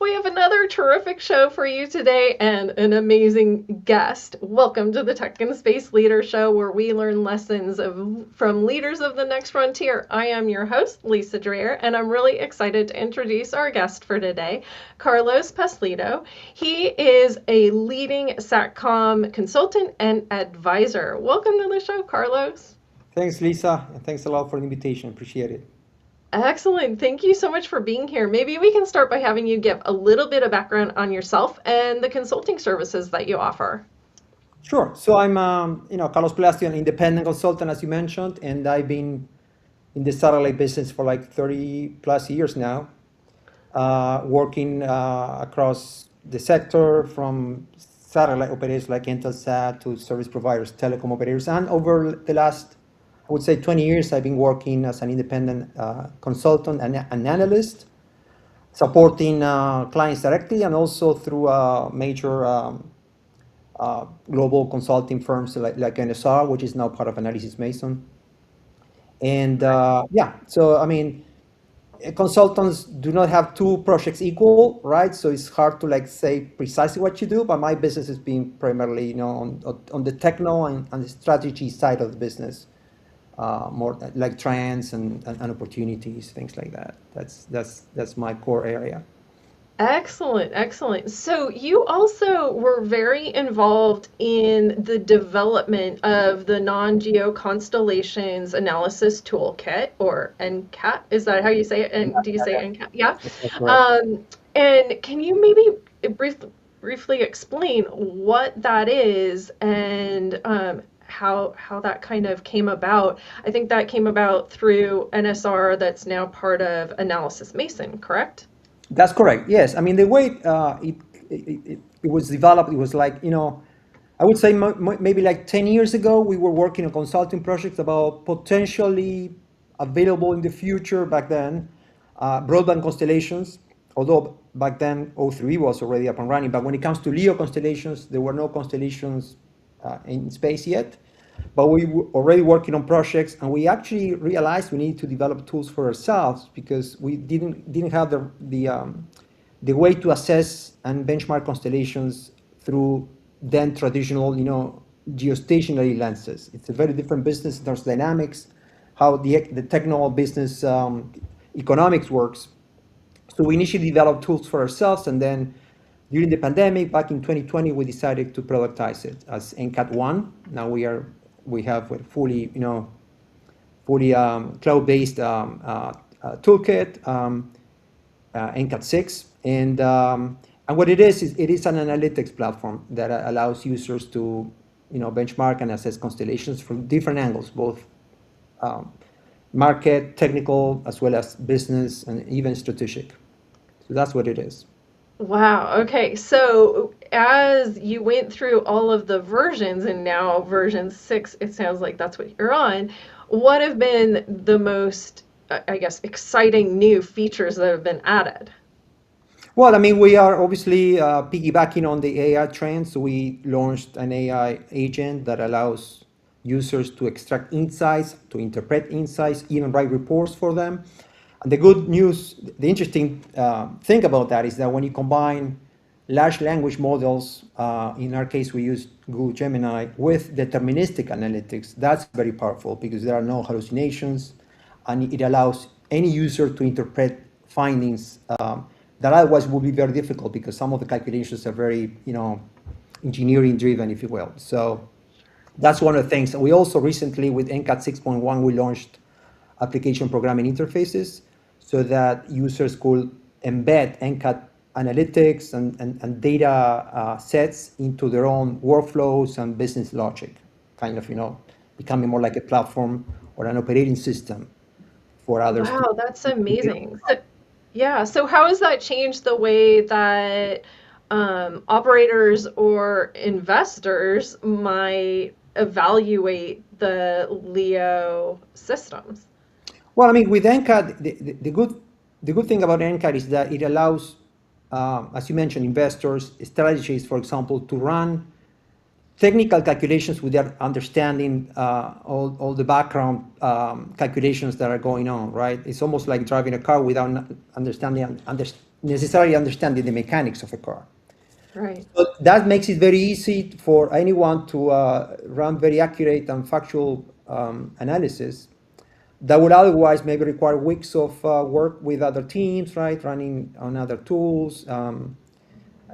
We have another terrific show for you today and an amazing guest. Welcome to the Tech and Space Leader Show, where we learn lessons from leaders of the next frontier. I am your host, Lisa Dreher, and I'm really excited to introduce our guest for today, Carlos Placido. He is a leading Satcom consultant and advisor. Welcome to the show, Carlos. Thanks, Lisa, and thanks a lot for the invitation. Appreciate it. Excellent. Thank you so much for being here. Maybe we can start by having you give a little bit of background on yourself and the consulting services that you offer. Sure. So I'm, Carlos Placido, an independent consultant, as you mentioned, and I've been in the satellite business for like 30 plus years now, working across the sector from satellite operators like Intelsat to service providers, telecom operators, and over the last, I would say, 20 years, I've been working as an independent consultant and an analyst, supporting clients directly and also through major global consulting firms like NSR, which is now part of Analysis Mason. And yeah, so I mean, consultants do not have two projects equal, right? So it's hard to like say precisely what you do, but my business has been primarily, on the techno and the strategy side of the business, more like trends and opportunities, things like that. That's my core area. Excellent, excellent. So you also were very involved in the development of the non-geo constellations analysis toolkit, or NCAT. Is that how you say it? And do you say NCAT? Yeah. That's correct. Um, and can you maybe briefly explain what that is and how that kind of came about? I think that came about through NSR, that's now part of Analysis Mason, correct? That's correct. Yes. I mean, the way it was developed, it was like, I would say maybe like 10 years ago, we were working on consulting projects about potentially available in the future back then, broadband constellations, although back then O3 was already up and running. But when it comes to LEO constellations, there were no constellations in space yet. But we were already working on projects, and we actually realized we needed to develop tools for ourselves because we didn't have the way to assess and benchmark constellations through then traditional, geostationary lenses. It's a very different business. There's dynamics, how the technical business economics works. So we initially developed tools for ourselves, and then during the pandemic, back in 2020, we decided to productize it as NCAT one. Now we have a fully cloud-based toolkit, NCAT 6, and what it is an analytics platform that allows users to benchmark and assess constellations from different angles, both market, technical, as well as business and even strategic. So that's what it is. Wow. Okay. So as you went through all of the versions and now version 6, it sounds like that's what you're on. What have been the most, I guess, exciting new features that have been added? Well, I mean, we are obviously piggybacking on the AI trend. So we launched an AI agent that allows users to extract insights, to interpret insights, even write reports for them. And the good news, the interesting thing about that is that when you combine large language models, in our case, we use Google Gemini, with deterministic analytics, that's very powerful because there are no hallucinations, and it allows any user to interpret findings that otherwise would be very difficult because some of the calculations are very, engineering driven, if you will. So that's one of the things. We also recently, with NCAT 6.1, we launched application programming interfaces so that users could embed NCAT analytics and data sets into their own workflows and business logic, kind of, becoming more like a platform or an operating system for others to. Wow, that's amazing. So, yeah. So how has that changed the way that operators or investors might evaluate the Leo systems? Well, I mean, with NCAD, the good thing about NCAD is that it allows, as you mentioned, investors, strategies, for example, to run technical calculations without understanding all the background calculations that are going on, right? It's almost like driving a car without understanding necessarily understanding the mechanics of a car. Right. So that makes it very easy for anyone to run very accurate and factual analysis that would otherwise maybe require weeks of work with other teams, right, running on other tools.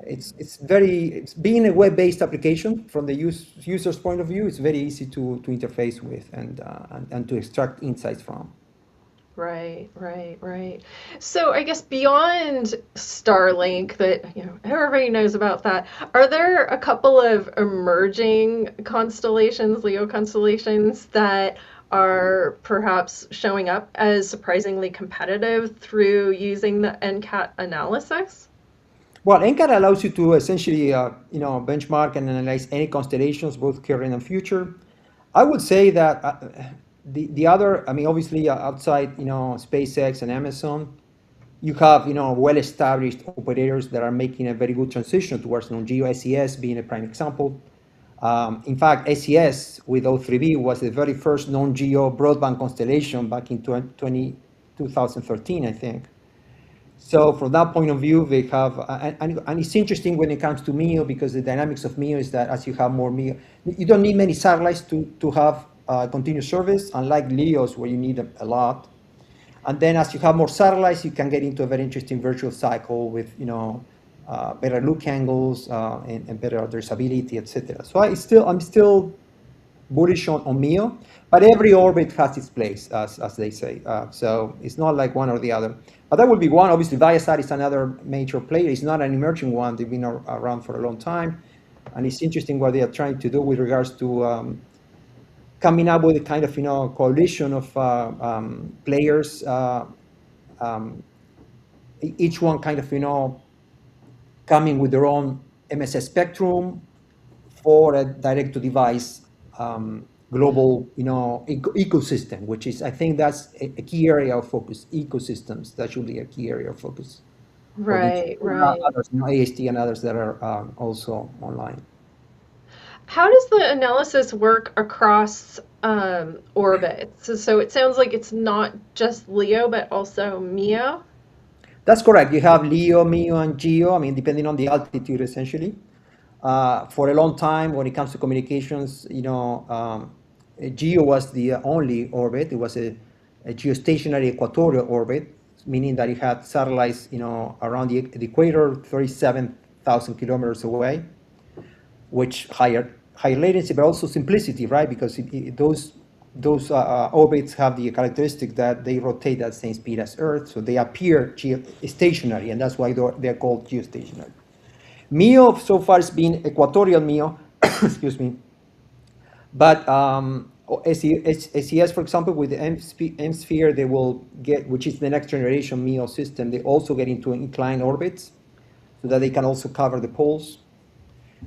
It's being a web-based application from the user's point of view. It's very easy to interface with and to extract insights from. Right, right, right. So I guess beyond Starlink that, everybody knows about that, are there a couple of emerging constellations, LEO constellations that are perhaps showing up as surprisingly competitive through using the NCAT analysis? Well, NCAT allows you to essentially, benchmark and analyze any constellations, both current and future. I would say that the other, I mean, obviously outside, SpaceX and Amazon, you have, well-established operators that are making a very good transition towards non-GEO, SES being a prime example. In fact, SES with O3b was the very first non-GEO broadband constellation back in 2013, I think. So from that point of view, they have, and it's interesting when it comes to MEO because the dynamics of MEO is that as you have more MEO, you don't need many satellites to have continuous service, unlike LEOs where you need a lot. And then as you have more satellites, you can get into a very interesting virtual cycle with, better look angles and better addressability, etc. So I'm still bullish on MEO, but every orbit has its place, as they say. So it's not like one or the other. But that would be one. Obviously, Viasat is another major player. It's not an emerging one. They've been around for a long time. And it's interesting what they are trying to do with regards to coming up with a kind of, coalition of players, each one kind of, coming with their own MSS spectrum for a direct-to-device global, ecosystem, which is, I think that's a key area of focus. Ecosystems, that should be a key area of focus for these Right, right. others, AST and others that are also online. How does the analysis work across orbits? So it sounds like it's not just LEO, but also MEO. That's correct. You have LEO, MEO, and GEO. I mean, depending on the altitude, essentially. For a long time, when it comes to communications, GEO was the only orbit. It was a geostationary equatorial orbit, meaning that it had satellites, around the equator, 37,000 kilometers away, which higher latency, but also simplicity, right? Because those orbits have the characteristic that they rotate at the same speed as Earth, so they appear stationary, and that's why they're called geostationary. MEO so far has been equatorial MEO, excuse me, but SES, for example, with the M-sphere, they will get, which is the next generation MEO system, they also get into inclined orbits so that they can also cover the poles.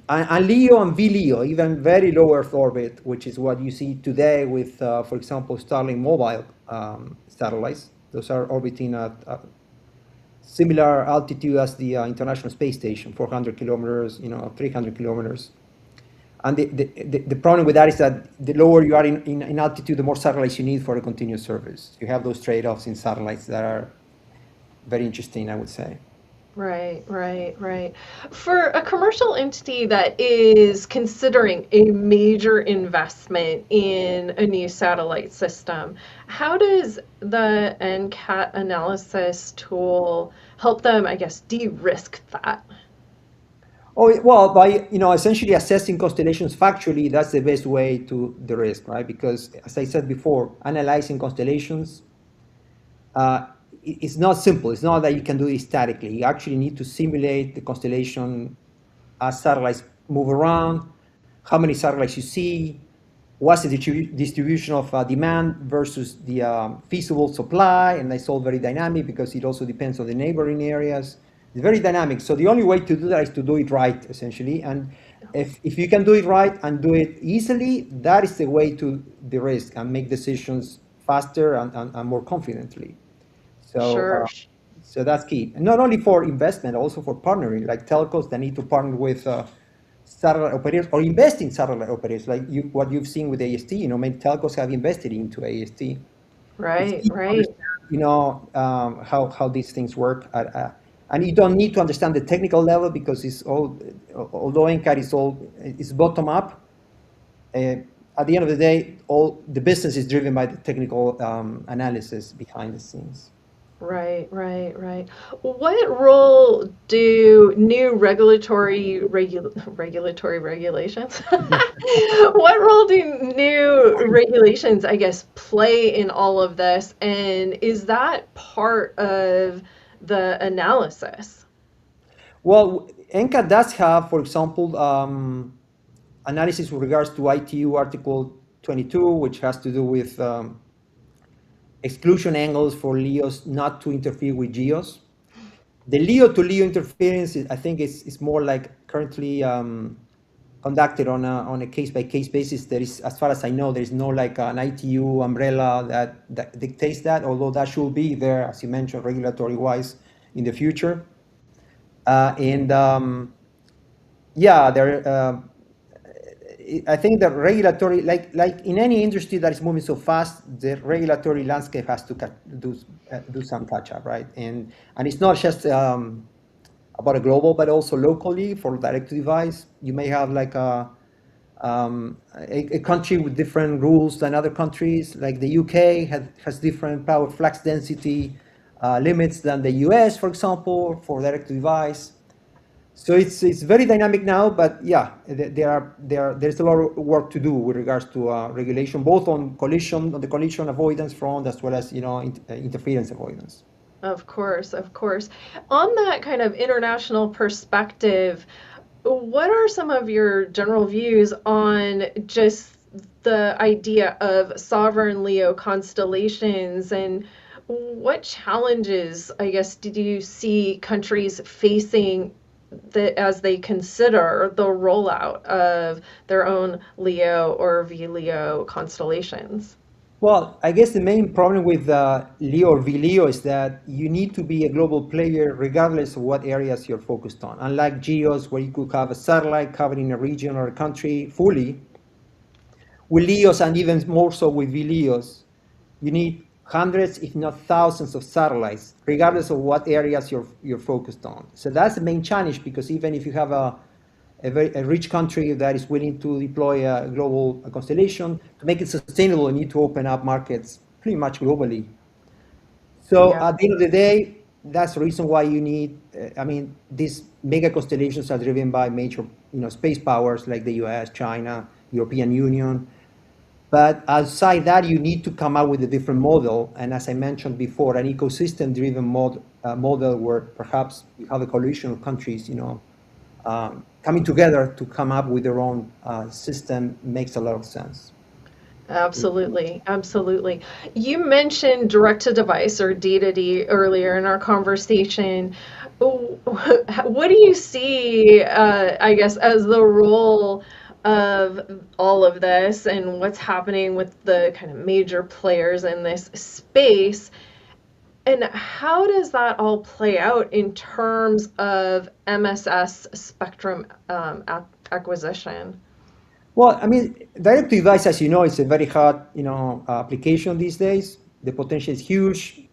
And LEO and VLEO, even very low Earth orbit, which is what you see today with, for example, Starlink mobile satellites. Those are orbiting at similar altitude as the International Space Station, 400 kilometers, 300 kilometers. And the problem with that is that the lower you are in altitude, the more satellites you need for a continuous service. You have those trade-offs in satellites that are very interesting, I would say. Right, right, right. For a commercial entity that is considering a major investment in a new satellite system, how does the NCAT analysis tool help them, I guess, de-risk that? Oh, well, by essentially assessing constellations factually, that's the best way to the risk, right? Because as I said before, analyzing constellations, uh, it's not simple. It's not that you can do it statically. You actually need to simulate the constellation as satellites move around, how many satellites you see, what's the distribution of demand versus the feasible supply, and that's all very dynamic because it also depends on the neighboring areas. It's very dynamic. So the only way to do that is to do it right, essentially. And if you can do it right and do it easily, that is the way to de-risk and make decisions faster and more confidently. So, Sure. so that's key. And not only for investment, also for partnering, like telcos that need to partner with satellite operators or invest in satellite operators, like what you've seen with AST. Many telcos have invested into AST. It's Right, key to right. understand, how these things work at And you don't need to understand the technical level because it's all, although NCAD is all, it's bottom up. Uh, at the end of the day, all the business is driven by the technical analysis behind the scenes. Right, right, right. What role do new regulatory regulations? What role do new regulations, I guess, play in all of this? And is that part of the analysis? Well, NCAD does have, for example, analysis with regards to ITU Article 22, which has to do with exclusion angles for LEOs not to interfere with GEOs. The LEO to LEO interference, I think, is more like currently conducted on a case by case basis. There is, as far as I know, there is no like an ITU umbrella that dictates that, although that should be there, as you mentioned, regulatory wise in the future. And yeah, there. I think the regulatory, like in any industry that is moving so fast, the regulatory landscape has to do some catch up, right? And it's not just about a global, but also locally for direct to device. You may have like a country with different rules than other countries, like the UK has different power flux density limits than the US, for example, for direct to device. So it's very dynamic now, but yeah, there's a lot of work to do with regards to regulation, both on the collision avoidance front as well as interference avoidance. Of course, of course. On that kind of international perspective, what are some of your general views on just the idea of sovereign LEO constellations and what challenges, I guess, did you see countries facing as they consider the rollout of their own LEO or VLEO constellations? Well, I guess the main problem with LEO or VLEO is that you need to be a global player regardless of what areas you're focused on. Unlike GEOs, where you could have a satellite covering a region or a country fully, with LEOs and even more so with VLEOs, you need hundreds, if not thousands, of satellites, regardless of what areas you're focused on. So that's the main challenge, because even if you have a rich country that is willing to deploy a global constellation, to make it sustainable, you need to open up markets pretty much globally. So Yeah. at the end of the day, that's the reason why you need. I mean, these mega constellations are driven by major, space powers like the U.S., China, European Union. But outside that, you need to come up with a different model. And as I mentioned before, an ecosystem-driven model where perhaps you have a coalition of countries, coming together to come up with their own system makes a lot of sense. Absolutely, absolutely. You mentioned direct to device or D2D earlier in our conversation. What do you see, I guess, as the role of all of this and what's happening with the kind of major players in this space? And how does that all play out in terms of MSS spectrum acquisition? Well, I mean, direct to device, as you know, is a very hot, application these days. The potential is huge,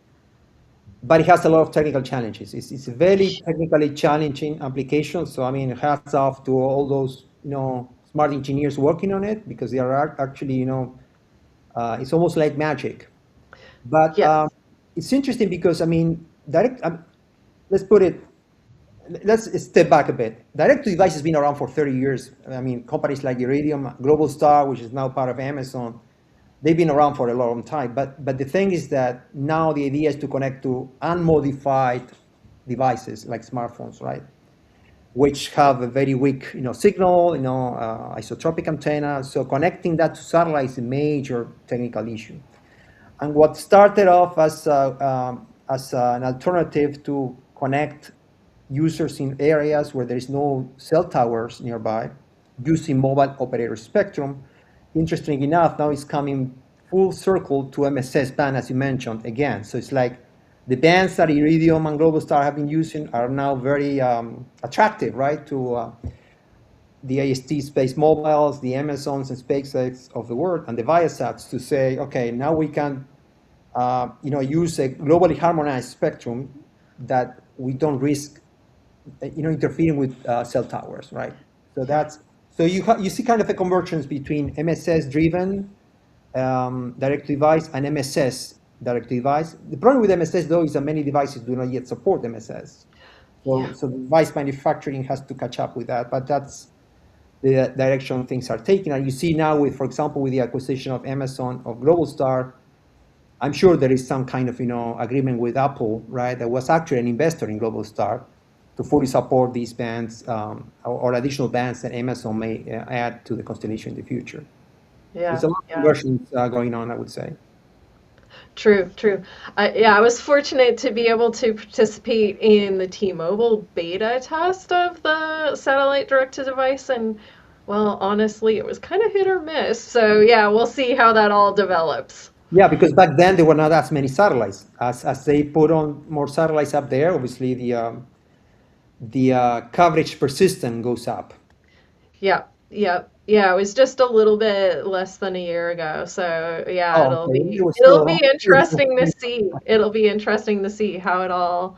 but it has a lot of technical challenges. It's a very technically challenging application. So, I mean, hats off to all those, smart engineers working on it, because they are actually, it's almost like magic. But Yes. it's interesting because, I mean, let's put it, let's step back a bit. Direct to device has been around for 30 years. I mean, companies like Iridium, Global Star, which is now part of Amazon, they've been around for a long time. But the thing is that now the idea is to connect to unmodified devices like smartphones, right? Which have a very weak, signal, isotropic antenna. So connecting that to satellite is a major technical issue. And what started off as an alternative to connect users in areas where there is no cell towers nearby, using mobile operator spectrum, interesting enough, now it's coming full circle to MSS band, as you mentioned again. So it's like the bands that Iridium and Global have been using are now very attractive, right, to the AST Space Mobiles, the Amazons and SpaceX of the world, and the Viasats, to say, okay, now we can use a globally harmonized spectrum that we don't risk, interfering with cell towers, right? So Yeah. you see kind of a convergence between MSS-driven direct-to-device and MSS direct-to-device. The problem with MSS though is that many devices do not yet support MSS. Yeah. So device manufacturing has to catch up with that, but that's the direction things are taking. And you see now with, for example, with the acquisition of Amazon of Globalstar, I'm sure there is some kind of agreement with Apple, right? That was actually an investor in Globalstar to fully support these bands or additional bands that Amazon may add to the constellation in the future. There's Yeah. a lot of Yeah. conversions going on, I would say. True, true. Yeah, I was fortunate to be able to participate in the T-Mobile beta test of the satellite direct-to-device, and well, honestly, it was kind of hit or miss. So yeah, we'll see how that all develops. Yeah, because back then there were not as many satellites. As they put on more satellites up there, obviously the coverage per system goes up. Yeah, yeah, yeah. It was just a little bit less than a year ago. So yeah, Oh, it'll okay. It be was still it'll around be interesting to see. It'll be interesting to see how it all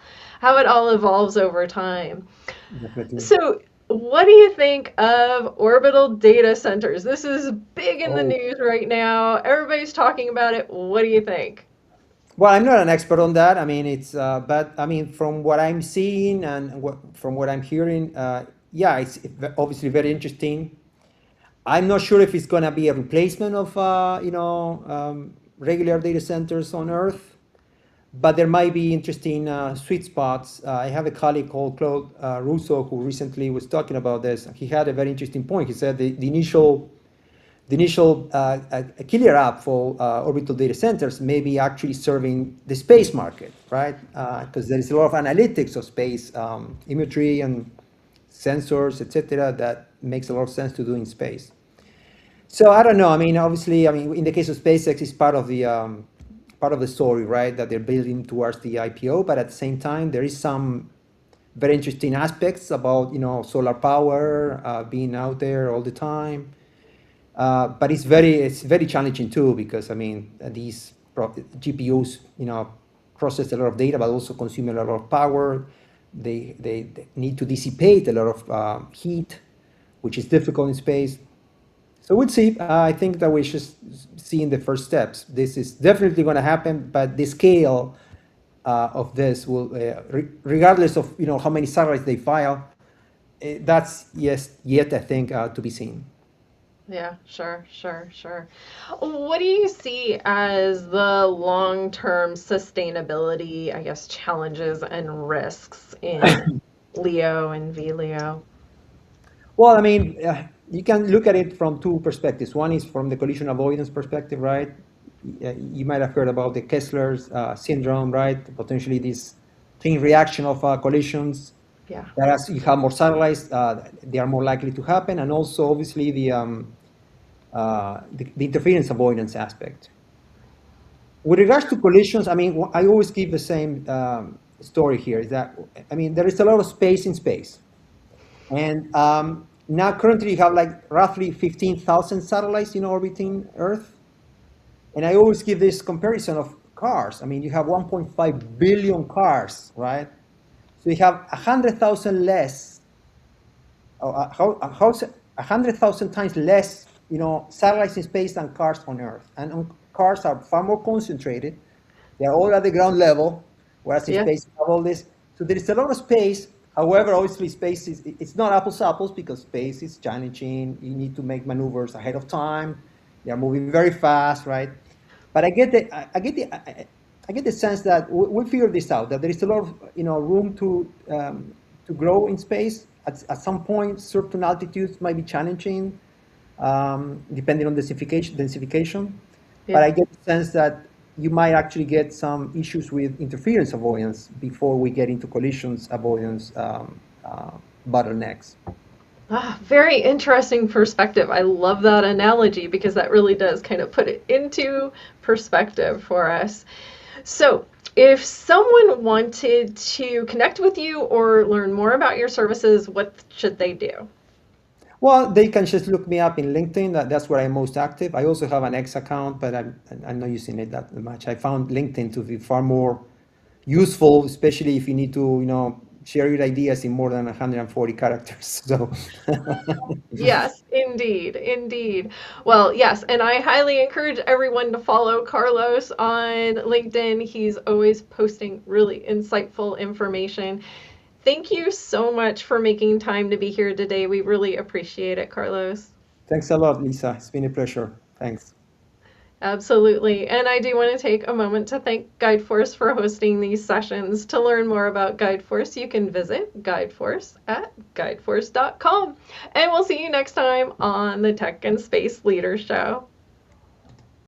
evolves over time. definitely. So, what do you think of orbital data centers? This is big in the Oh, news right now. Everybody's talking about it. What do you think? well, I'm not an expert on that. I mean, but I mean, from what I'm seeing and from what I'm hearing, yeah, it's obviously very interesting. I'm not sure if it's going to be a replacement of, regular data centers on Earth, but there might be interesting sweet spots. I have a colleague called Claude Russo who recently was talking about this. He had a very interesting point. He said the initial killer app for orbital data centers may be actually serving the space market, right? Because there is a lot of analytics of space imagery and sensors, etc., that makes a lot of sense to do in space. So I don't know. I mean, obviously, I mean, in the case of SpaceX, it's part of the story, right? That they're building towards the IPO, but at the same time, there is some very interesting aspects about solar power being out there all the time. But it's very challenging too because I mean these GPUs process a lot of data but also consume a lot of power. They need to dissipate a lot of heat, which is difficult in space. So we'll see. I think that we should see in the first steps. This is definitely going to happen, but the scale of this will, regardless of how many satellites they file, that's yet I think to be seen. Yeah, sure, sure, sure. What do you see as the long-term sustainability, I guess, challenges and risks in LEO and VLEO? Well, I mean, you can look at it from two perspectives. One is from the collision avoidance perspective, right? You might have heard about the Kessler's syndrome, right? Potentially this chain reaction of collisions. Yeah. That as you have more satellites, they are more likely to happen, and also obviously the interference avoidance aspect. With regards to collisions, I mean, I always give the same story here. Is that I mean, there is a lot of space in space. And now currently you have like roughly 15,000 satellites orbiting Earth. And I always give this comparison of cars. I mean, you have 1.5 billion cars, right? So you have 100,000 less, how 100,000 times less, satellites in space than cars on Earth. And cars are far more concentrated. They are all at the ground level, whereas in Yeah. space you have all this. So there is a lot of space. However, obviously space it's not apples to apples because space is challenging. You need to make maneuvers ahead of time. They are moving very fast, right? But I get the sense that we'll figure this out. That there is a lot of room to grow in space. At some point, certain altitudes might be challenging, depending on densification. But Yeah. I get the sense that you might actually get some issues with interference avoidance before we get into collisions avoidance bottlenecks. Ah, very interesting perspective. I love that analogy because that really does kind of put it into perspective for us. So, if someone wanted to connect with you or learn more about your services, what should they do? Well, they can just look me up in LinkedIn. That's where I'm most active. I also have an X account, but I'm not using it that much. I found LinkedIn to be far more useful, especially if you need to, share your ideas in more than 140 characters. So, Yes, indeed, indeed. Well, yes, and I highly encourage everyone to follow Carlos on LinkedIn. He's always posting really insightful information. Thank you so much for making time to be here today. We really appreciate it, Carlos. thanks a lot, Lisa. It's been a pleasure. Thanks. Absolutely. And I do want to take a moment to thank GuideForce for hosting these sessions. To learn more about GuideForce, you can visit GuideForce at guideforce.com. And we'll see you next time on the Tech and Space Leader Show.